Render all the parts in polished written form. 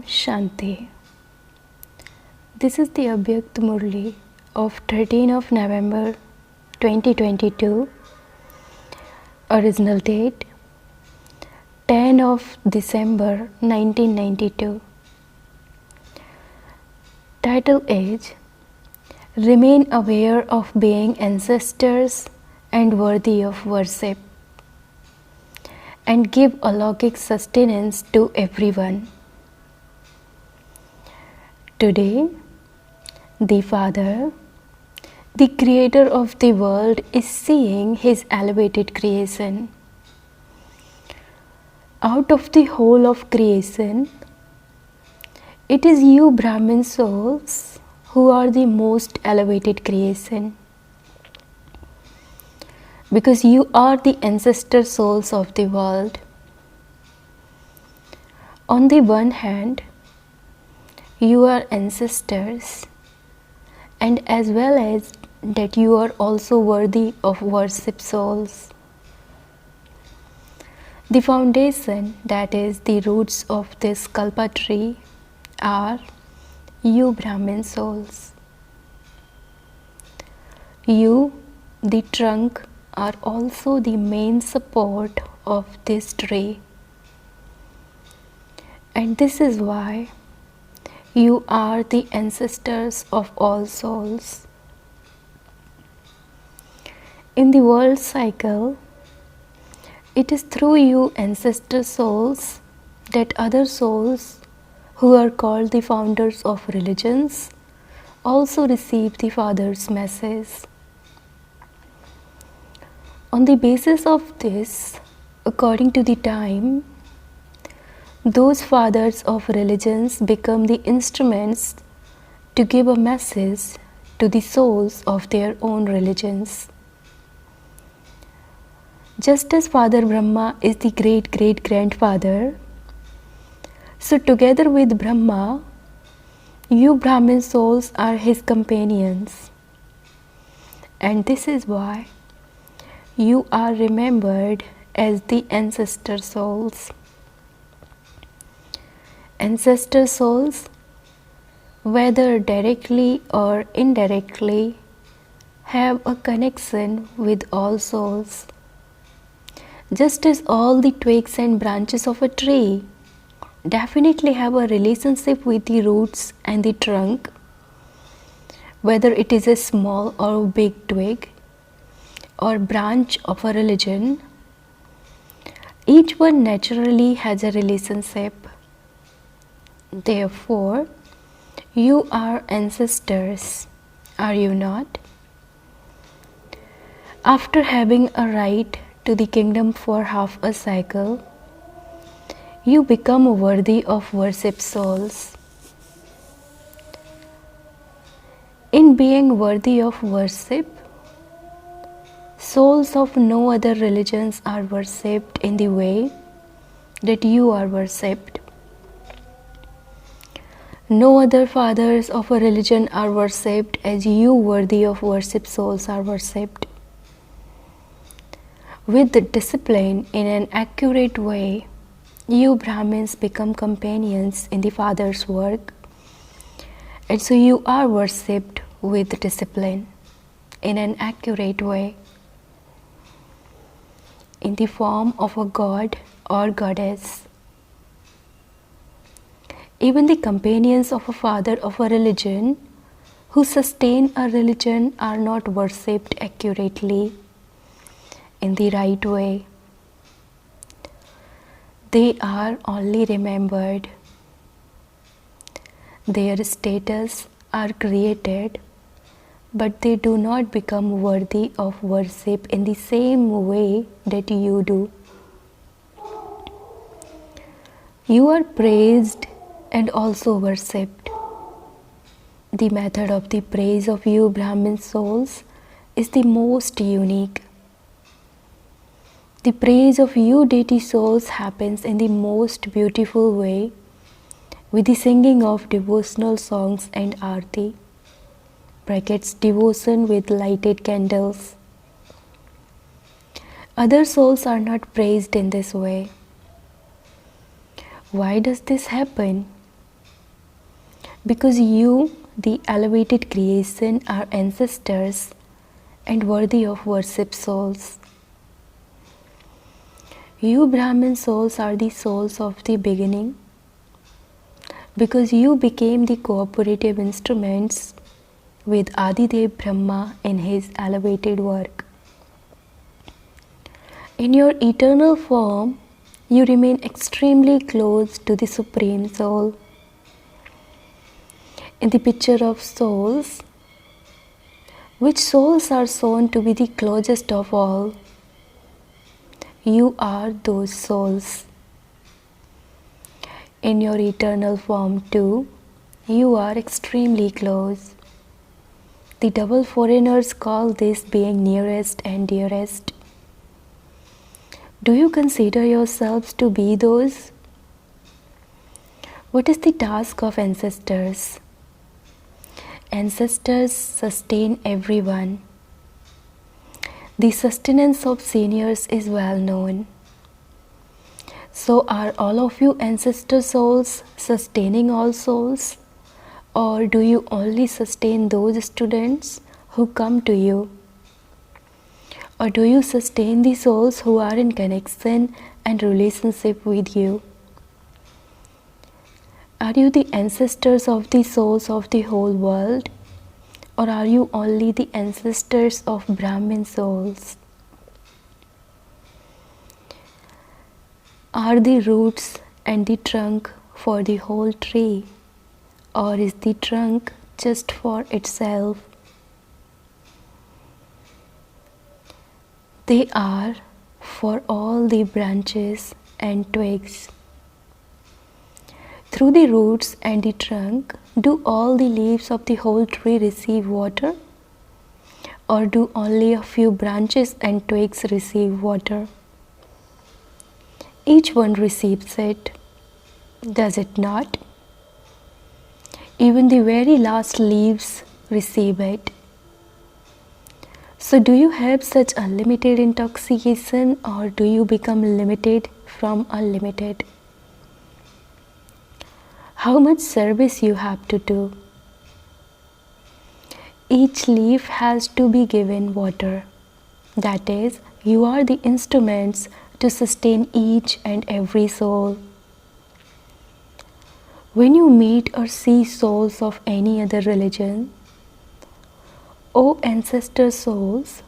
Shanti. This is the Abhyakt Murli of 13 of November 2022. Original date 10 of December 1992. Title is Remain aware of being ancestors and worthy of worship, and give alaukic sustenance to everyone. Today, the Father, the Creator of the world, is seeing His elevated creation. Out of the whole of creation, it is you Brahmin souls who are the most elevated creation, because you are the ancestor souls of the world. On the one hand, you are ancestors, and as well as that you are also worthy of worship souls. The foundation, that is the roots of this kalpa tree, are you Brahmin souls. You, the trunk, are also the main support of this tree. And this is why you are the ancestors of all souls. In the world cycle, it is through you ancestor souls that other souls who are called the founders of religions also receive the Father's message. On the basis of this, according to the time, those fathers of religions become the instruments to give a message to the souls of their own religions. Just as Father Brahma is the great-great-grandfather, so together with Brahma, you Brahmin souls are his companions. And this is why you are remembered as the ancestor souls. Ancestor souls, whether directly or indirectly, have a connection with all souls. Just as all the twigs and branches of a tree definitely have a relationship with the roots and the trunk, whether it is a small or big twig or branch of a religion, each one naturally has a relationship. Therefore, you are ancestors, are you not? After having a right to the kingdom for half a cycle, you become worthy of worship souls. In being worthy of worship, souls of no other religions are worshipped in the way that you are worshipped. No other fathers of a religion are worshipped as you worthy of worship souls are worshipped. With the discipline in an accurate way, you Brahmins become companions in the Father's work, and so you are worshipped with discipline in an accurate way, in the form of a god or goddess. Even the companions of a father of a religion who sustain a religion are not worshipped accurately in the right way. They are only remembered. Their status are created, but they do not become worthy of worship in the same way that you do. You are praised and also worshipped. The method of the praise of you Brahmin souls is the most unique. The praise of you deity souls happens in the most beautiful way with the singing of devotional songs and arti, brackets devotion with lighted candles. Other souls are not praised in this way. Why does this happen? Because you, the elevated creation, are ancestors and worthy of worship souls. You Brahmin souls are the souls of the beginning, because you became the cooperative instruments with Adidev Brahma in his elevated work. In your eternal form, you remain extremely close to the Supreme Soul. In the picture of souls, which souls are shown to be the closest of all? You are those souls. In your eternal form too, you are extremely close. The double foreigners call this being nearest and dearest. Do you consider yourselves to be those? What is the task of ancestors? Ancestors sustain everyone. The sustenance of seniors is well known. So are all of you ancestor souls sustaining all souls? Or do you only sustain those students who come to you? Or do you sustain the souls who are in connection and relationship with you? Are you the ancestors of the souls of the whole world? Or are you only the ancestors of Brahmin souls? Are the roots and the trunk for the whole tree? Or is the trunk just for itself? They are for all the branches and twigs. Through the roots and the trunk, do all the leaves of the whole tree receive water? Or do only a few branches and twigs receive water? Each one receives it, does it not? Even the very last leaves receive it. So do you have such unlimited intoxication, or do you become limited from unlimited? How much service you have to do? Each leaf has to be given water. That is, you are the instruments to sustain each and every soul. When you meet or see souls of any other religion, O ancestor souls,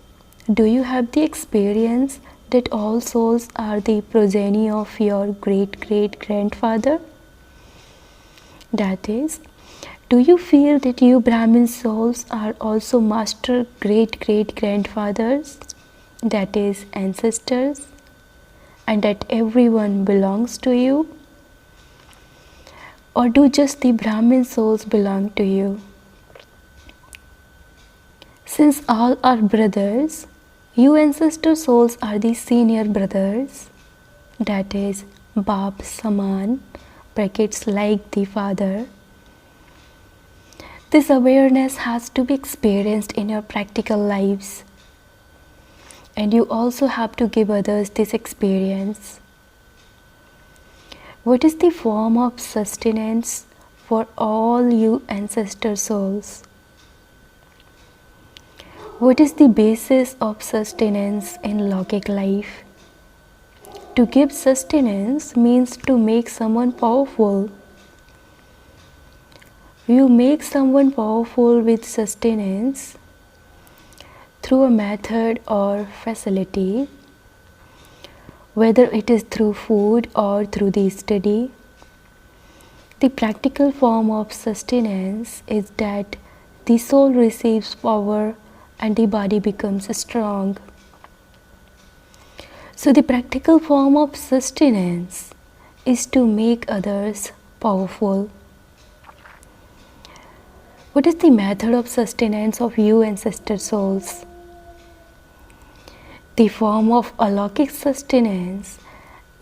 do you have the experience that all souls are the progeny of your great-great-grandfather? That is, do you feel that you Brahmin souls are also master great-great-grandfathers, that is, ancestors, and that everyone belongs to you? Or do just the Brahmin souls belong to you? Since all are brothers, you ancestor souls are the senior brothers, that is, Baap Saman, brackets like the father. This awareness has to be experienced in your practical lives, and you also have to give others this experience. What is the form of sustenance for all you ancestor souls? What is the basis of sustenance in logic life? To give sustenance means to make someone powerful. You make someone powerful with sustenance through a method or facility, whether it is through food or through the study. The practical form of sustenance is that the soul receives power and the body becomes strong. So the practical form of sustenance is to make others powerful. What is the method of sustenance of you ancestor souls? The form of alaukic sustenance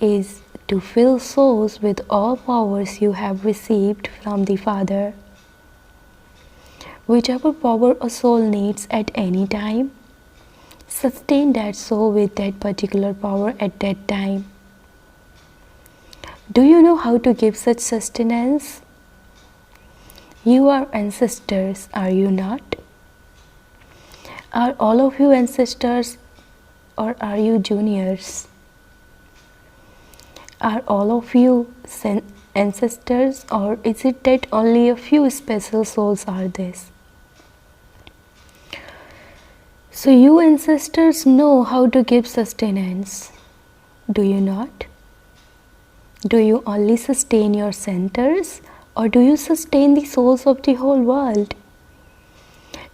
is to fill souls with all powers you have received from the Father. Whichever power a soul needs at any time, sustain that soul with that particular power at that time. Do you know how to give such sustenance? You are ancestors, are you not? Are all of you ancestors or are you juniors? Are all of you ancestors or is it that only a few special souls are this? So you ancestors know how to give sustenance, do you not? Do you only sustain your centers or do you sustain the souls of the whole world?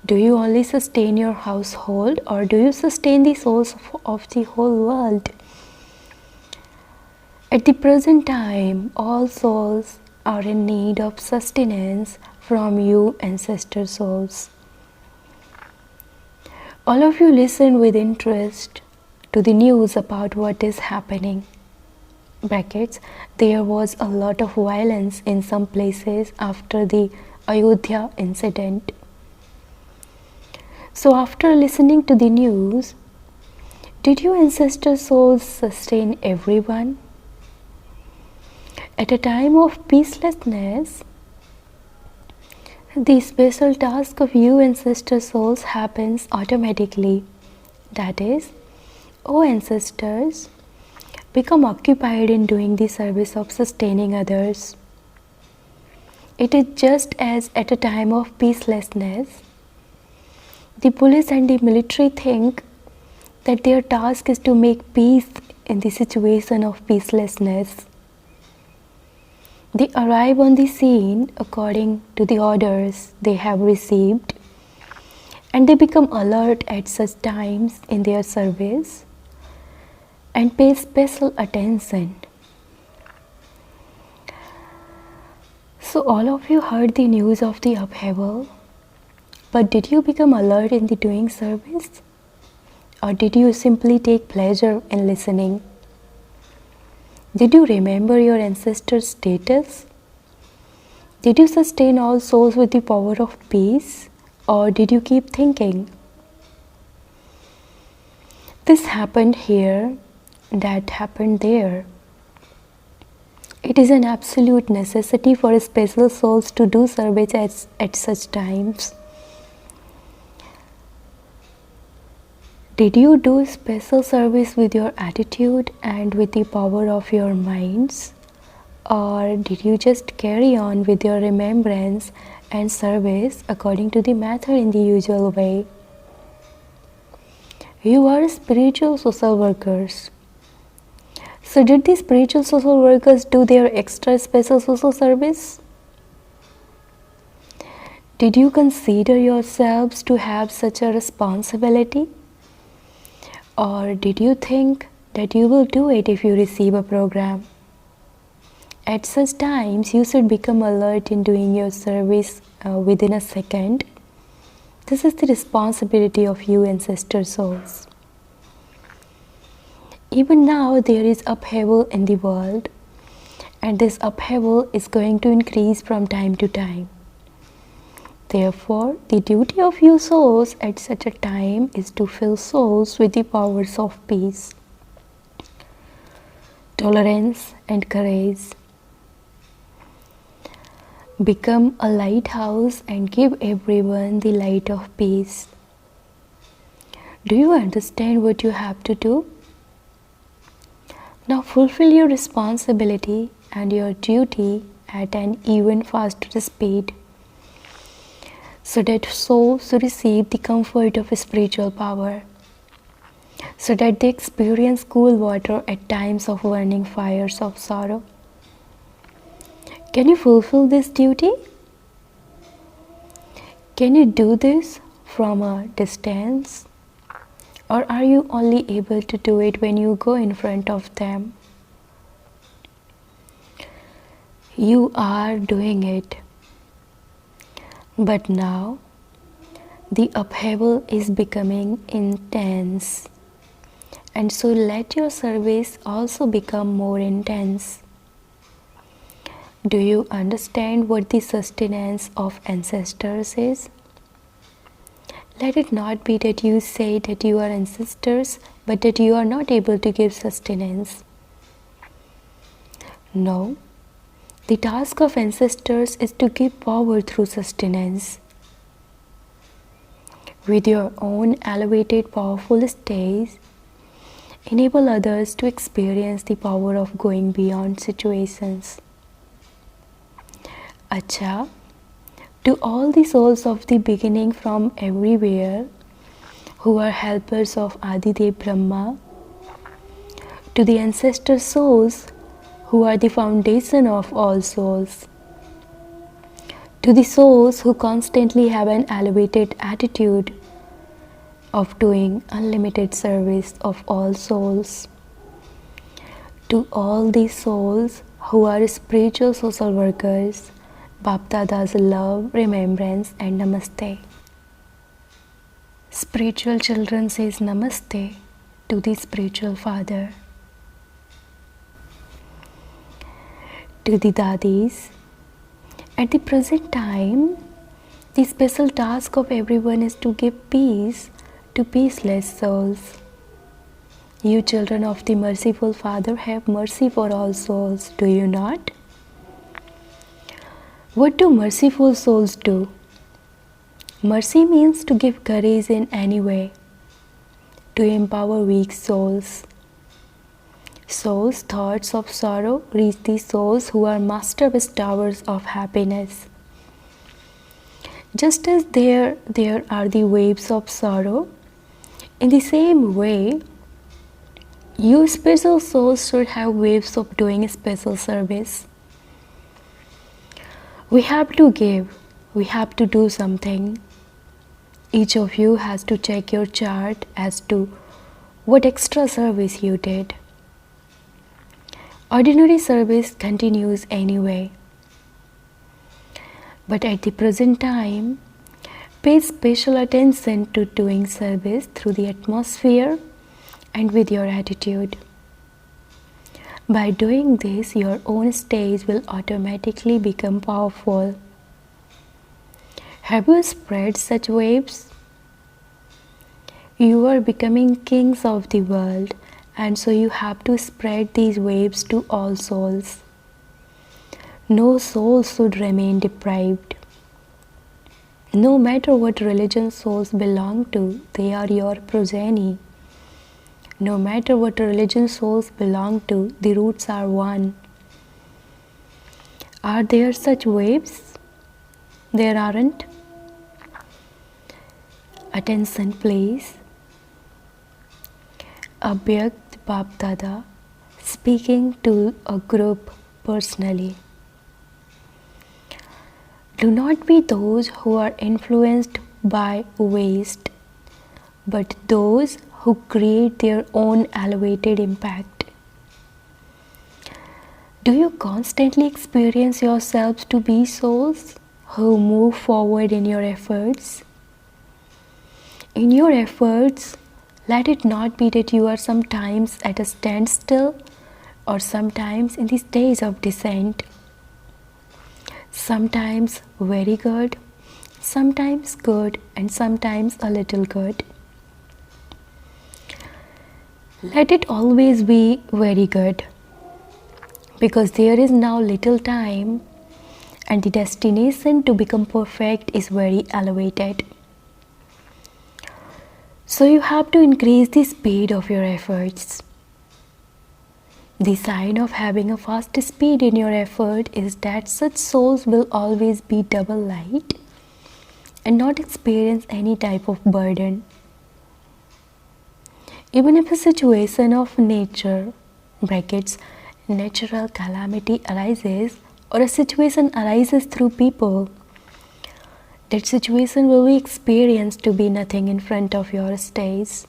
Do you only sustain your household or do you sustain the souls of the whole world? At the present time, all souls are in need of sustenance from you ancestor souls. All of you listen with interest to the news about what is happening. Brackets, there was a lot of violence in some places after the Ayodhya incident. So after listening to the news, did your ancestor souls sustain everyone? At a time of peacelessness, the special task of you ancestor souls happens automatically. That is, O ancestors, become occupied in doing the service of sustaining others. It is just as at a time of peacelessness, the police and the military think that their task is to make peace in the situation of peacelessness. They arrive on the scene according to the orders they have received and they become alert at such times in their service and pay special attention. So all of you heard the news of the upheaval, but did you become alert in the doing service? Or did you simply take pleasure in listening? Did you remember your ancestors' status? Did you sustain all souls with the power of peace? Or did you keep thinking? This happened here, that happened there. It is an absolute necessity for special souls to do service at such times. Did you do special service with your attitude and with the power of your minds? Or did you just carry on with your remembrance and service according to the method in the usual way? You are spiritual social workers. So did the spiritual social workers do their extra special social service? Did you consider yourselves to have such a responsibility? Or did you think that you will do it if you receive a program? At such times, you should become alert in doing your service within a second. This is the responsibility of you ancestor souls. Even now, there is upheaval in the world, and this upheaval is going to increase from time to time. Therefore, the duty of you souls at such a time is to fill souls with the powers of peace, tolerance, and courage. Become a lighthouse and give everyone the light of peace. Do you understand what you have to do? Now fulfill your responsibility and your duty at an even faster speed, so that souls receive the comfort of spiritual power, so that they experience cool water at times of burning fires of sorrow. Can you fulfill this duty? Can you do this from a distance? Or are you only able to do it when you go in front of them? You are doing it. But now, the upheaval is becoming intense. And so let your service also become more intense. Do you understand what the sustenance of ancestors is? Let it not be that you say that you are ancestors, but that you are not able to give sustenance. No, The task of ancestors is to give power through sustenance. With your own elevated, powerful stage, enable others to experience the power of going beyond situations. Acha, to all the souls of the beginning from everywhere, who are helpers of Adidev Brahma, to the ancestor souls who are the foundation of all souls, to the souls who constantly have an elevated attitude of doing unlimited service of all souls, to all the souls who are spiritual social workers, Bap Dada's love, remembrance and namaste. Spiritual children says namaste to the spiritual father. To the dadis, at the present time, the special task of everyone is to give peace to peaceless souls. You children of the merciful Father have mercy for all souls, do you not? What do merciful souls do? Mercy means to give courage in any way, to empower weak souls. Souls' thoughts of sorrow reach the souls who are master bestowers of happiness. Just as there are the waves of sorrow, in the same way, you special souls should have waves of doing special service. We have to give, we have to do something. Each of you has to check your chart as to what extra service you did. Ordinary service continues anyway. But at the present time, pay special attention to doing service through the atmosphere and with your attitude. By doing this, your own stage will automatically become powerful. Have you spread such waves? You are becoming kings of the world, and so you have to spread these waves to all souls. No soul should remain deprived. No matter what religion souls belong to, they are your progeny. No matter what religion souls belong to, the roots are one. Are there such waves? There aren't. Attention please. Abhyakt Bap Dada speaking to a group personally. Do not be those who are influenced by waste, but those who create their own elevated impact. Do you constantly experience yourselves to be souls who move forward in your efforts? In your efforts, let it not be that you are sometimes at a standstill or sometimes in the stage of descent. Sometimes very good, sometimes good, and sometimes a little good. Let it always be very good, because there is now little time and the destination to become perfect is very elevated. So you have to increase the speed of your efforts. The sign of having a fast speed in your effort is that such souls will always be double light and not experience any type of burden. Even if a situation of nature, brackets, natural calamity arises, or a situation arises through people, that situation will be experienced to be nothing in front of your stage.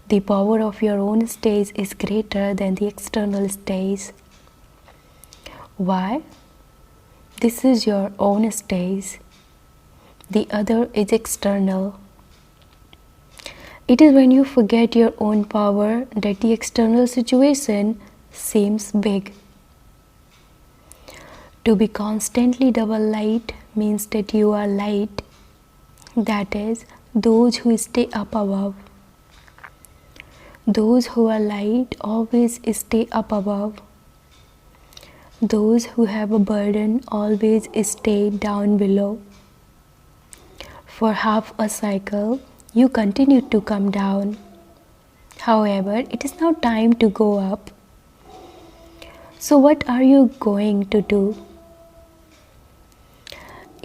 The power of your own stage is greater than the external stage. Why? This is your own stage. The other is external. It is when you forget your own power that the external situation seems big. To be constantly double light means that you are light, that is, those who stay up above. Those who are light always stay up above. Those who have a burden always stay down below. For half a cycle, you continue to come down. However, it is now time to go up. So, what are you going to do?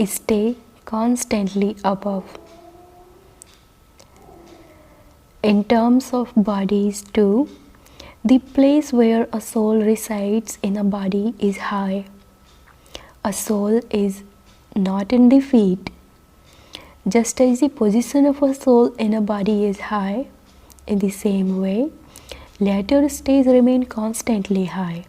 Stay constantly above. In terms of bodies, too, the place where a soul resides in a body is high. A soul is not in the feet. Just as the position of a soul in a body is high, in the same way, later states remain constantly high.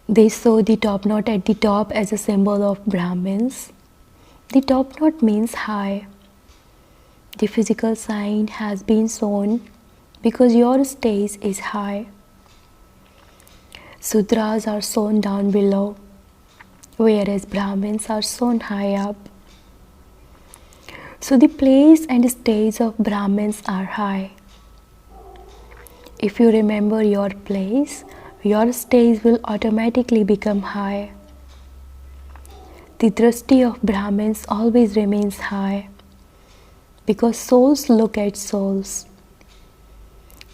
They show the top knot at the top as a symbol of Brahmins. The top knot means high. The physical sign has been shown because your stage is high. Sudras are shown down below, whereas Brahmins are shown high up. So the place and stage of Brahmins are high. If you remember your place, your stage will automatically become high. The drishti of Brahmins always remains high because souls look at souls.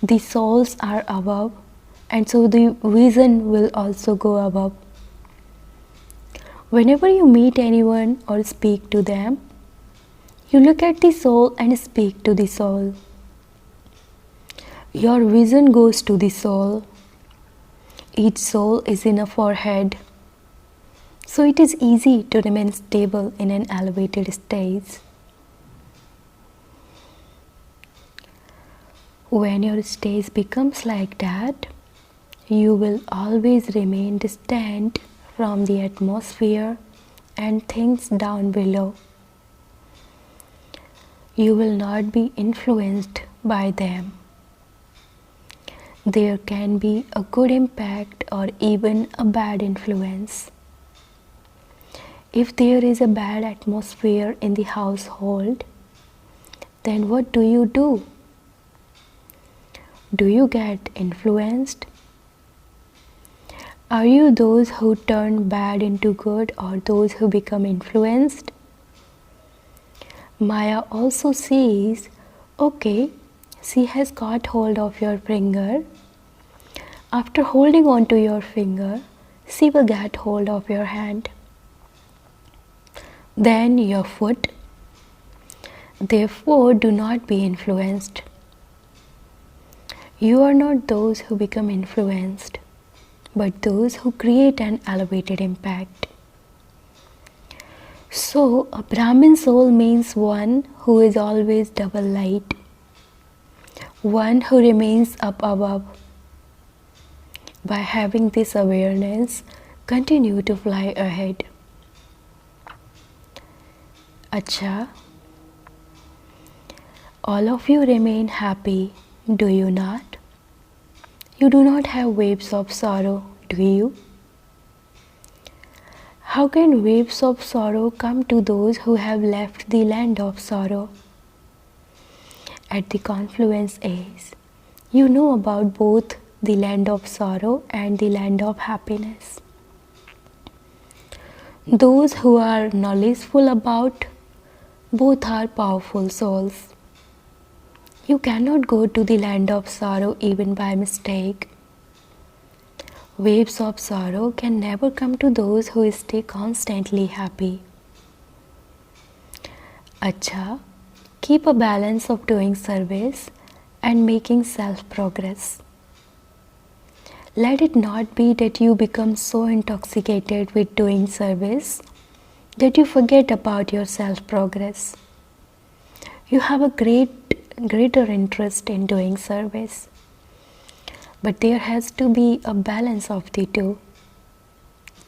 The souls are above, and so the vision will also go above. Whenever you meet anyone or speak to them, you look at the soul and speak to the soul. Your vision goes to the soul. Each soul is in a forehead, so it is easy to remain stable in an elevated stage. When your stage becomes like that, you will always remain distant from the atmosphere and things down below. You will not be influenced by them. There can be a good impact or even a bad influence. If there is a bad atmosphere in the household, then what do? Do you get influenced? Are you those who turn bad into good or those who become influenced? Maya also says, okay, she has got hold of your finger. After holding on to your finger, she will get hold of your hand. Then your foot. Therefore, do not be influenced. You are not those who become influenced, but those who create an elevated impact. So, a Brahmin soul means one who is always double light, one who remains up above. By having this awareness, continue to fly ahead. Acha, all of you remain happy, do you not? You do not have waves of sorrow, do you? How can waves of sorrow come to those who have left the land of sorrow? At the confluence age, you know about both the land of sorrow and the land of happiness. Those who are knowledgeful about both are powerful souls. You cannot go to the land of sorrow even by mistake. Waves of sorrow can never come to those who stay constantly happy. Acha, keep a balance of doing service and making self-progress. Let it not be that you become so intoxicated with doing service that you forget about your self-progress. You have a greater interest in doing service, but there has to be a balance of the two.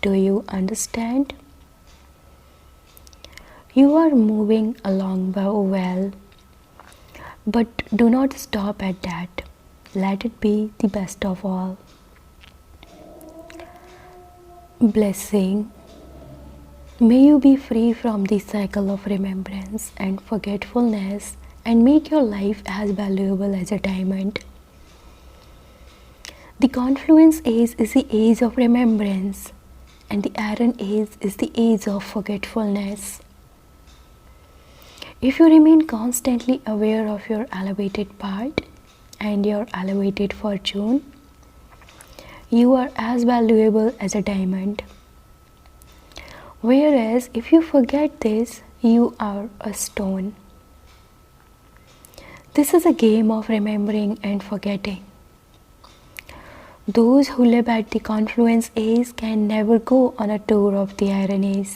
Do you understand? You are moving along well, but do not stop at that. Let it be the best of all. Blessing. May you be free from the cycle of remembrance and forgetfulness and make your life as valuable as a diamond. The confluence age is the age of remembrance, and the iron age is the age of forgetfulness. If you remain constantly aware of your elevated part and your elevated fortune, you are as valuable as a diamond. Whereas if you forget this, you are a stone. This is a game of remembering and forgetting. Those who live at the confluence age can never go on a tour of the iron age.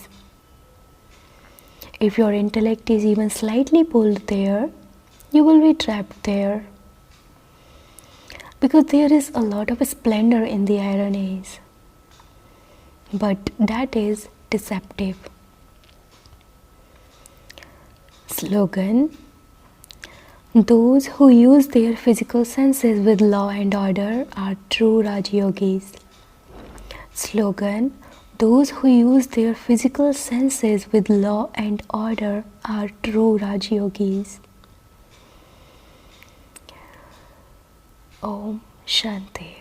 If your intellect is even slightly pulled there, you will be trapped there. Because there is a lot of splendor in the iron age. But that is deceptive. Slogan: those who use their physical senses with law and order are true Rajyogis. Slogan: those who use their physical senses with law and order are true Rajyogis. Om Shanti.